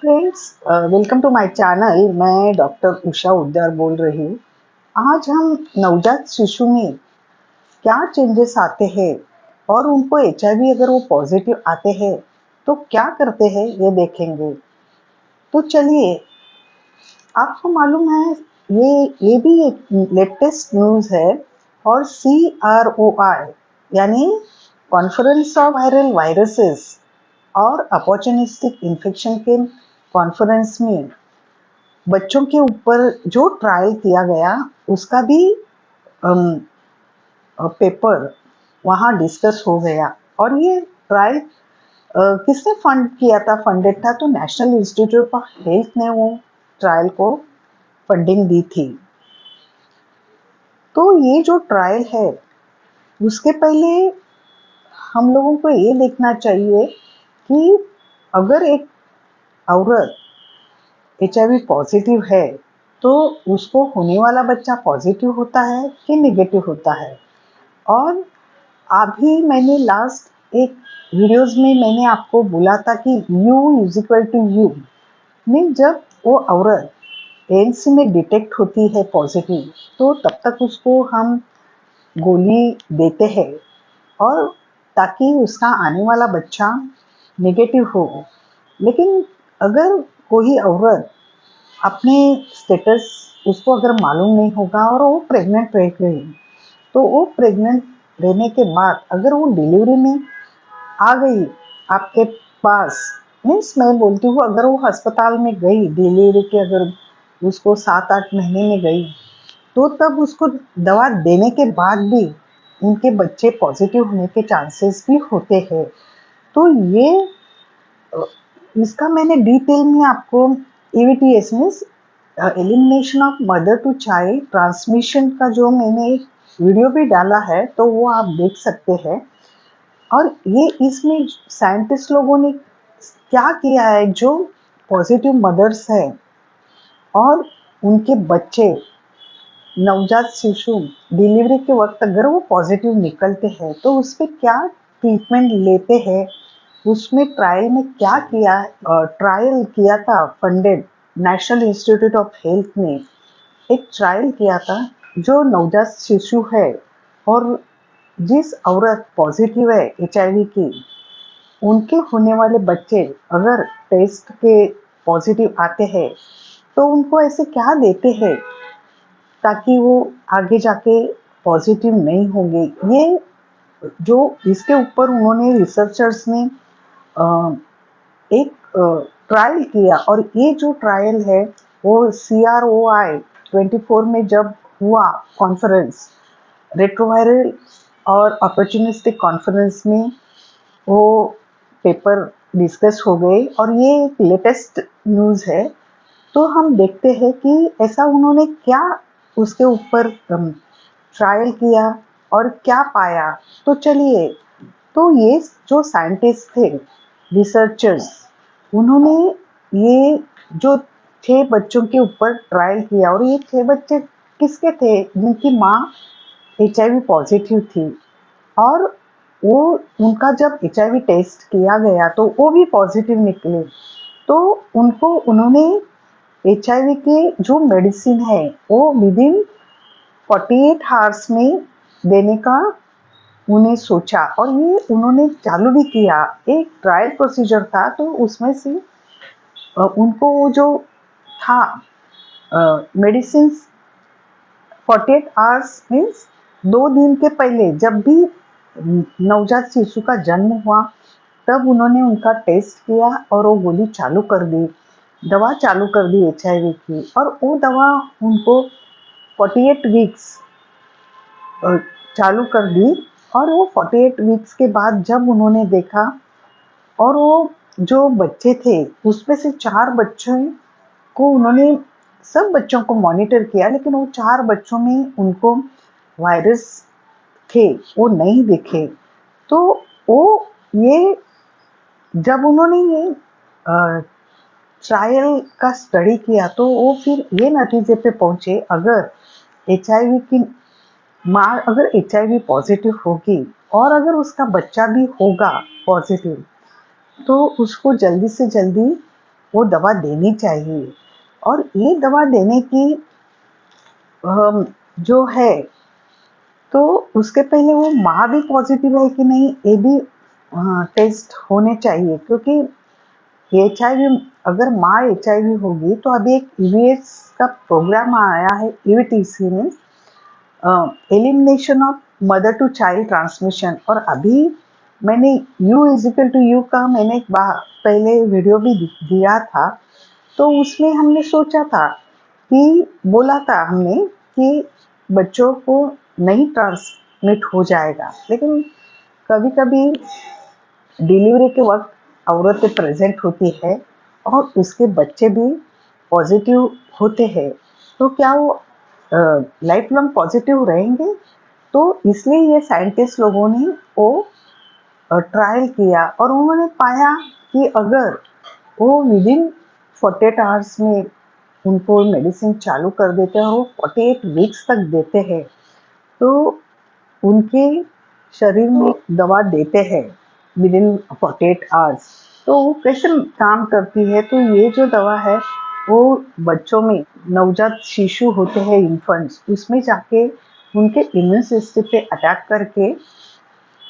Friends, welcome to my channel. मैं doctor Usha Udgar बोल रही हूँ। आज हम नवजात शिशु में क्या चेंजेस आते हैं और उनको एचआईवी अगर वो पॉजिटिव आते हैं तो क्या करते हैं ये देखेंगे। तो चलिए, आपको मालूम है ये भी एक लेटेस्ट न्यूज़ है। और CROI यानी कॉन्फ्रेंस ऑफ वायरल वायरसेस और अपॉर्चुनिस्टिक इन्फेक्शन के कॉन्फ्रेंस में बच्चों के ऊपर जो ट्रायल किया गया उसका भी पेपर वहाँ डिस्कस हो गया। और ये ट्रायल किसने फंड किया था, फंडेड था तो नेशनल इंस्टीट्यूट ऑफ हेल्थ ने वो ट्रायल को फंडिंग दी थी। तो ये जो ट्रायल है उसके पहले हम लोगों को ये देखना चाहिए कि अगर एक औरत एचआईवी पॉजिटिव है तो उसको होने वाला बच्चा पॉजिटिव होता है कि नेगेटिव होता है। और अभी मैंने लास्ट एक वीडियोस में मैंने आपको बोला था कि U=U में जब वो औरत एएनसी में डिटेक्ट होती है पॉजिटिव तो तब तक उसको हम गोली देते हैं और ताकि उसका आने वाला बच्चा नेगेटिव हो। लेकिन अगर कोई औरत अपने स्टेटस उसको अगर मालूम नहीं होगा और वो प्रेग्नेंट रह गई तो वो प्रेग्नेंट रहने के बाद अगर वो डिलीवरी में आ गई आपके पास, मीन्स मैं बोलती हूँ अगर वो अस्पताल में गई डिलीवरी के, अगर उसको 7-8 महीने में गई तो तब उसको दवा देने के बाद भी उनके बच्चे पॉजिटिव होने के चांसेस भी होते हैं। तो ये इसका मैंने डिटेल में आपको EVTS means elimination of mother to child transmission का जो मैंने एक वीडियो भी डाला है तो वो आप देख सकते हैं। और ये इसमें साइंटिस्ट लोगों ने क्या किया है, जो पॉजिटिव मदर्स हैं और उनके बच्चे नवजात शिशु डिलीवरी के वक्त अगर वो पॉजिटिव निकलते हैं तो उस पर क्या ट्रीटमेंट लेते हैं, उसमें ट्रायल में क्या किया। ट्रायल किया था funded national institute of health ने एक ट्रायल किया था जो नवजात शिशु है और जिस औरत पॉजिटिव है एचआईवी की, उनके होने वाले बच्चे अगर टेस्ट के पॉजिटिव आते हैं तो उनको ऐसे क्या देते हैं ताकि वो आगे जाके पॉजिटिव नहीं होंगे। ये जो इसके ऊपर उन्होंने रिसर्चर्स ने एक ट्रायल किया और ये जो ट्रायल है वो CROI 24 में जब हुआ कॉन्फ्रेंस, रेट्रोवायरल और अपॉर्चुनिस्टिक कॉन्फ्रेंस में वो पेपर डिस्कस हो गए और ये एक लेटेस्ट न्यूज़ है। तो हम देखते हैं कि ऐसा उन्होंने क्या उसके ऊपर ट्रायल किया और क्या पाया। तो चलिए, तो ये जो साइंटिस्ट थे, रिसर्चर्स, उन्होंने ये जो 6 बच्चों के ऊपर ट्रायल किया और ये 6 बच्चे किसके थे, जिनकी माँ एचआईवी पॉजिटिव थी। और वो उनका जब एचआईवी टेस्ट किया गया तो वो भी पॉजिटिव निकले। तो उनको उन्होंने एचआईवी के जो मेडिसिन है वो विदिन 48 आवर्स में देने का उन्हें सोचा और ये उन्होंने चालू भी किया। एक ट्रायल प्रोसीजर था तो उसमें से उनको वो जो था मेडिसिन 48 आवर्स मीन्स 2 दिन के पहले जब भी नवजात शिशु का जन्म हुआ तब उन्होंने उनका टेस्ट किया और वो गोली चालू कर दी, दवा चालू कर दी एचआईवी की। और वो दवा उनको 48 वीक्स चालू कर दी। और वो 48 वीक्स के बाद जब उन्होंने देखा और वो जो बच्चे थे उसमें से 4 बच्चों को उन्होंने सब बच्चों को मॉनिटर किया, लेकिन वो 4 बच्चों में उनको वायरस थे वो नहीं दिखे। तो वो ये जब उन्होंने ये ट्रायल का स्टडी किया तो वो फिर ये नतीजे पे पहुंचे, अगर एचआईवी की माँ अगर एचआईवी पॉजिटिव होगी और अगर उसका बच्चा भी होगा पॉजिटिव तो उसको जल्दी से जल्दी वो दवा देनी चाहिए। और ये दवा देने की जो है, तो उसके पहले वो माँ भी पॉजिटिव है कि नहीं ये भी टेस्ट होने चाहिए, क्योंकि HIV, अगर माँ HIV होगी तो अभी एक EVS का प्रोग्राम आया है, EVTC में, elimination of mother to child transmission. और अभी मैंने U=U का मैंने एक बार पहले वीडियो भी दिया था, तो उसमें हमने सोचा था कि बोला था हमने कि बच्चों को नहीं ट्रांसमिट हो जाएगा, लेकिन कभी कभी डिलीवरी के वक्त औरतें प्रेजेंट होती है और उसके बच्चे भी पॉजिटिव होते हैं, तो क्या वो लाइफ लॉन्ग पॉजिटिव रहेंगे? तो इसलिए ये साइंटिस्ट लोगों ने वो ट्रायल किया और उन्होंने पाया कि अगर वो विदिन 48 आवर्स में उनको मेडिसिन चालू कर देते हैं और वो 48 वीक्स तक देते हैं, तो उनके शरीर में दवा देते हैं विदिन 48 आवर्स, तो वो कैसे काम करती है? तो ये जो दवा है वो बच्चों में, नवजात शिशु होते हैं, इन्फेंट्स, उसमें जाके उनके इम्यून सिस्टम पे अटैक करके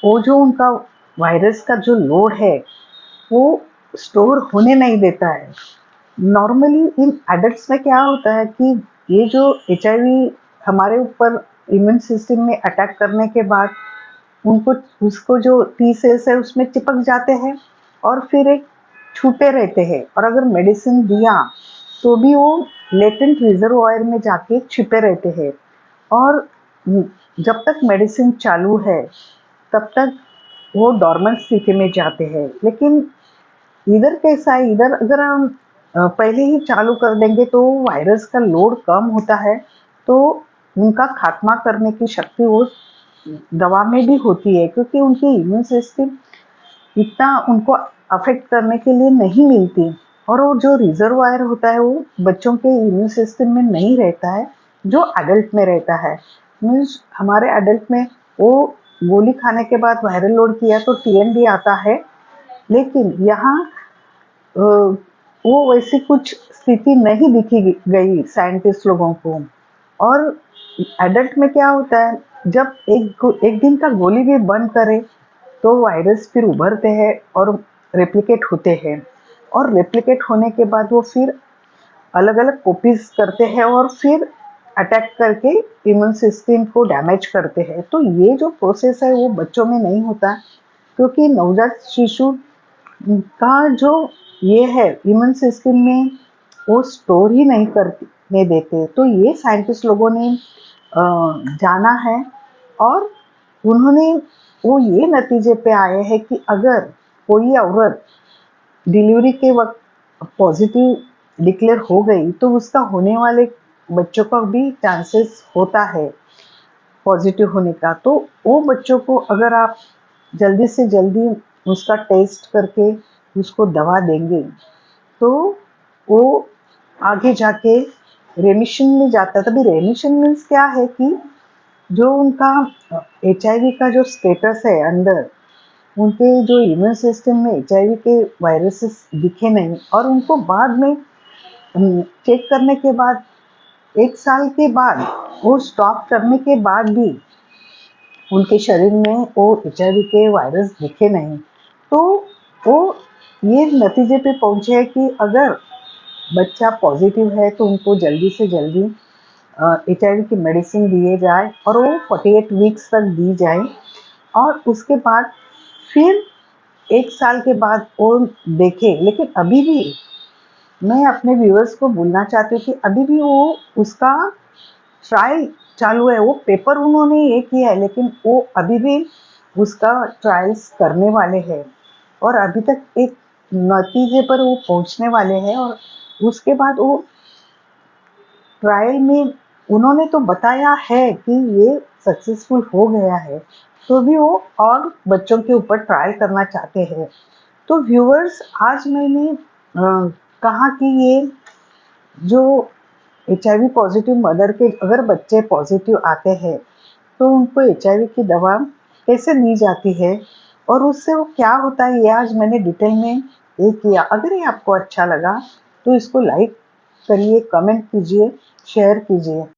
वो जो उनका वायरस का जो लोड है वो स्टोर होने नहीं देता है। नॉर्मली इन एडल्ट्स में क्या होता है कि ये जो HIV हमारे ऊपर इम्यून सिस्टम में अटैक करने के बाद उनको, उसको जो T सेल्स है उसमें चिपक जाते हैं और फिर एक छूटे रहते हैं, और अगर मेडिसिन दिया तो भी वो लेटेंट रिजर्वायर में जाके छिपे रहते हैं। और जब तक मेडिसिन चालू है तब तक वो डॉर्मेंट स्थिति में जाते हैं। लेकिन इधर कैसा है, इधर अगर हम पहले ही चालू कर देंगे तो वायरस का लोड कम होता है, तो उनका खात्मा करने की शक्ति वो दवा में भी होती है, क्योंकि उनकी इम्यून सिस्टम इतना उनको अफेक्ट करने के लिए नहीं मिलती। और वो जो रिजर्वायर होता है वो बच्चों के इम्यून सिस्टम में नहीं रहता है, जो एडल्ट में रहता है। मीन्स हमारे एडल्ट में वो गोली खाने के बाद वायरल लोड किया तो TMD आता है, लेकिन यहाँ वो वैसी कुछ स्थिति नहीं दिखी गई साइंटिस्ट लोगों को। और एडल्ट में क्या होता है, जब एक दिन का गोली भी बंद करे तो वायरस फिर उभरते हैं और रेप्लिकेट होते हैं, और रेप्लिकेट होने के बाद वो फिर अलग अलग कॉपीज करते हैं और फिर अटैक करके इम्यून सिस्टम को डैमेज करते हैं। तो ये जो प्रोसेस है वो बच्चों में नहीं होता, क्योंकि नवजात शिशु का जो ये है इम्यून सिस्टम में वो स्टोर ही नहीं करने देते। तो ये साइंटिस्ट लोगों ने जाना है, और उन्होंने वो ये नतीजे पे आए हैं कि अगर कोई औरत डिलीवरी के वक्त पॉजिटिव डिक्लेयर हो गई तो उसका होने वाले बच्चों का भी चांसेस होता है पॉजिटिव होने का। तो वो बच्चों को अगर आप जल्दी से जल्दी उसका टेस्ट करके उसको दवा देंगे तो वो आगे जाके रेमिशन में जाता है। तभी रेमिशन मीन्स क्या है कि जो उनका HIV का जो स्टेटस है अंदर, उनके जो इम्यून सिस्टम में HIV के वायरसेस दिखे नहीं, और उनको बाद में चेक करने के बाद 1 साल के बाद वो स्टॉप करने के बाद भी उनके शरीर में वो HIV के वायरस दिखे नहीं, तो वो ये नतीजे पे पहुंचे हैं कि अगर बच्चा पॉजिटिव है तो उनको जल्दी से जल्दी HIV की मेडिसिन दिए जाए और वो 48 वीक्स तक दी जाए, और उसके बाद फिर 1 साल के बाद वो देखे। लेकिन अभी भी मैं अपने व्यूअर्स को बोलना चाहती हूँ कि अभी भी वो उसका ट्रायल चालू है। वो पेपर उन्होंने ये किया है, लेकिन वो अभी भी उसका ट्रायल्स करने वाले हैं, और अभी तक एक नतीजे पर वो पहुंचने वाले हैं। और उसके बाद वो ट्रायल में उन्होंने तो बताया है कि ये सक्सेसफुल हो गया है, तो भी वो और बच्चों के ऊपर ट्रायल करना चाहते हैं। तो व्यूअर्स, आज मैंने कहा कि ये जो HIV पॉजिटिव मदर के अगर बच्चे पॉजिटिव आते हैं तो उनको HIV की दवा कैसे दी जाती है और उससे वो क्या होता है, ये आज मैंने डिटेल में ये किया। अगर ये आपको अच्छा लगा तो इसको लाइक करिए, कमेंट कीजिए, शेयर कीजिए।